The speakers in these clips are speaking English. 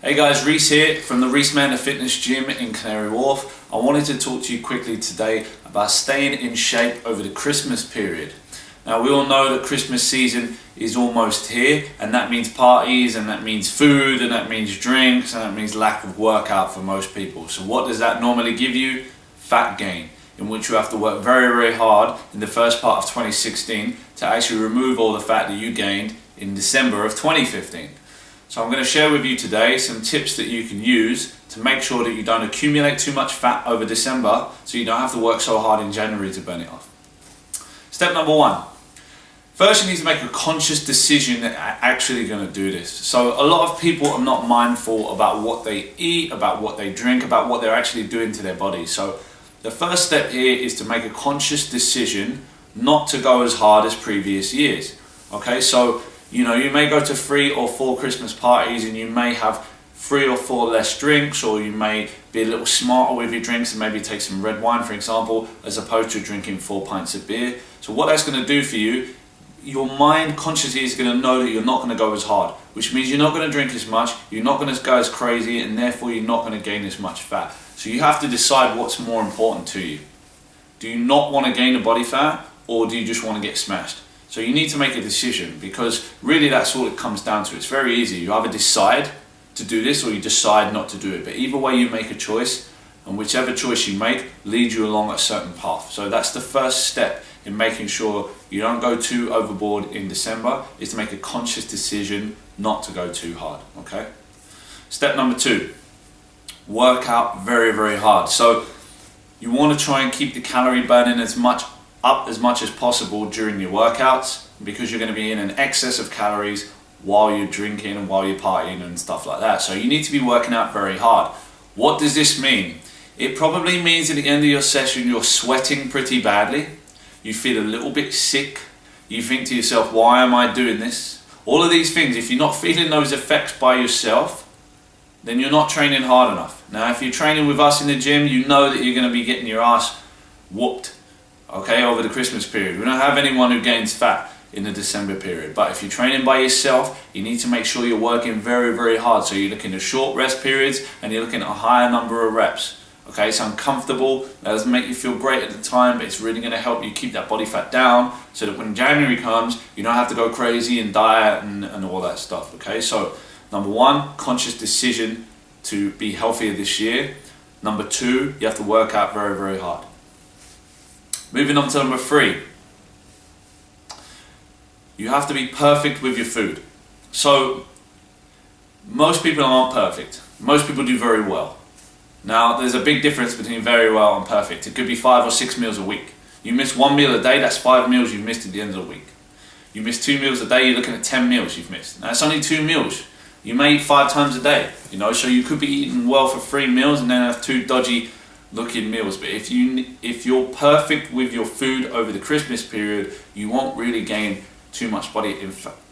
Hey guys, Reece here from the Reece Mander Fitness Gym in Canary Wharf. I wanted to talk to you quickly today about staying in shape over the Christmas period. Now we all know that Christmas season is almost here, and that means parties, and that means food, and that means drinks, and that means lack of workout for most people. So what does that normally give you? Fat gain, in which you have to work very, very hard in the first part of 2016 to actually remove all the fat that you gained in December of 2015. So I'm going to share with you today some tips that you can use to make sure that you don't accumulate too much fat over December, so you don't have to work so hard in January to burn it off. Step number one. First, you need to make a conscious decision that you're actually going to do this. So a lot of people are not mindful about what they eat, about what they drink, about what they're actually doing to their body. So the first step here is to make a conscious decision not to go as hard as previous years. Okay, so you may go to 3 or 4 Christmas parties and you may have 3 or 4 less drinks, or you may be a little smarter with your drinks and maybe take some red wine, for example, as opposed to drinking 4 pints of beer. So what that's going to do for you, your mind consciously is going to know that you're not going to go as hard, which means you're not going to drink as much, you're not going to go as crazy, and therefore you're not going to gain as much fat. So you have to decide what's more important to you. Do you not want to gain the body fat, or do you just want to get smashed? So you need to make a decision, because really that's all it comes down to. It's very easy. You either decide to do this or you decide not to do it. But either way you make a choice, and whichever choice you make leads you along a certain path. So that's the first step in making sure you don't go too overboard in December, is to make a conscious decision not to go too hard, okay? Step number 2, work out very, very hard. So you want to try and keep the calorie burning as much as possible during your workouts, because you're going to be in an excess of calories while you're drinking and while you're partying and stuff like that. So you need to be working out very hard. What does this mean? It probably means at the end of your session you're sweating pretty badly, you feel a little bit sick, you think to yourself, why am I doing this? All of these things, if you're not feeling those effects by yourself, then you're not training hard enough. Now if you're training with us in the gym, you know that you're going to be getting your ass whooped, okay, over the Christmas period. We don't have anyone who gains fat in the December period. But if you're training by yourself, you need to make sure you're working very, very hard. So you're looking at short rest periods and you're looking at a higher number of reps. Okay, so uncomfortable, that doesn't make you feel great at the time, but it's really going to help you keep that body fat down, so that when January comes, you don't have to go crazy and diet and all that stuff. Okay, so number 1, conscious decision to be healthier this year. Number 2, you have to work out very, very hard. Moving on to number 3, you have to be perfect with your food. So most people aren't perfect. Most people do very well. Now there's a big difference between very well and perfect. It could be 5 or 6 meals a week. You miss 1 meal a day, that's 5 meals you've missed at the end of the week. You miss 2 meals a day, you're looking at 10 meals you've missed. Now it's only 2 meals. You may eat 5 times a day, so you could be eating well for 3 meals and then have 2 dodgy looking meals. But if you're perfect with your food over the Christmas period, you won't really gain too much body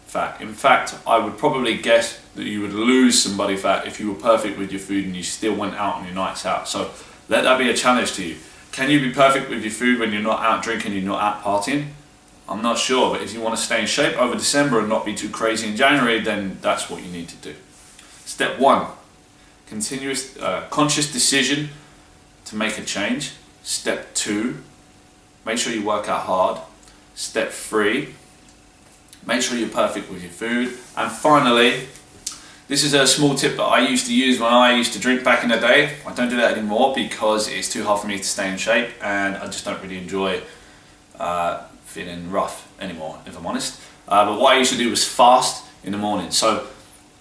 fat. In fact, I would probably guess that you would lose some body fat if you were perfect with your food and you still went out on your nights out. So let that be a challenge to you. Can you be perfect with your food when you're not out drinking, you're not out partying? I'm not sure, but if you want to stay in shape over December and not be too crazy in January, then that's what you need to do. Step 1, conscious decision to make a change. Step 2, make sure you work out hard. Step 3, make sure you're perfect with your food. And finally, this is a small tip that I used to use when I used to drink back in the day. I don't do that anymore because it's too hard for me to stay in shape, and I just don't really enjoy feeling rough anymore, if I'm honest. But what I used to do was fast in the morning. So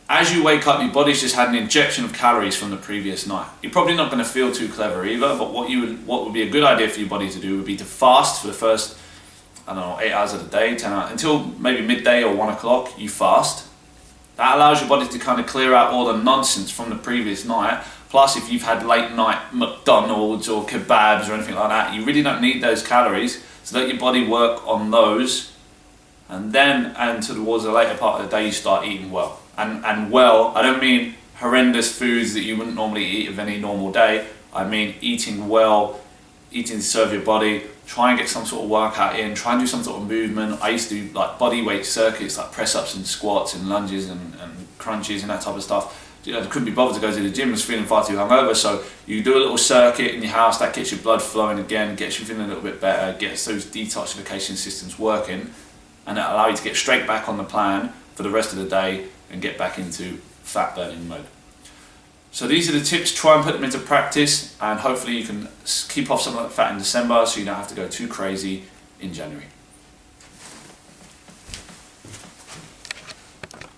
as you wake up, your body's just had an injection of calories from the previous night. You're probably not going to feel too clever either, but what would be a good idea for your body to do would be to fast for the first, 8 hours of the day, 10 hours, until maybe midday or 1 o'clock, you fast. That allows your body to kind of clear out all the nonsense from the previous night. Plus, if you've had late night McDonald's or kebabs or anything like that, you really don't need those calories. So let your body work on those, and towards the later part of the day, you start eating well. And well, I don't mean horrendous foods that you wouldn't normally eat of any normal day. I mean eating well, eating to serve your body. Try and get some sort of workout in, try and do some sort of movement. I used to do like body weight circuits, like press ups and squats and lunges and crunches and that type of stuff. couldn't be bothered to go to the gym, was feeling far too hungover. So you do a little circuit in your house, that gets your blood flowing again, gets you feeling a little bit better, gets those detoxification systems working, and that'll allow you to get straight back on the plan for the rest of the day and get back into fat burning mode. So these are the tips, try and put them into practice, and hopefully you can keep off some of that fat in December so you don't have to go too crazy in January.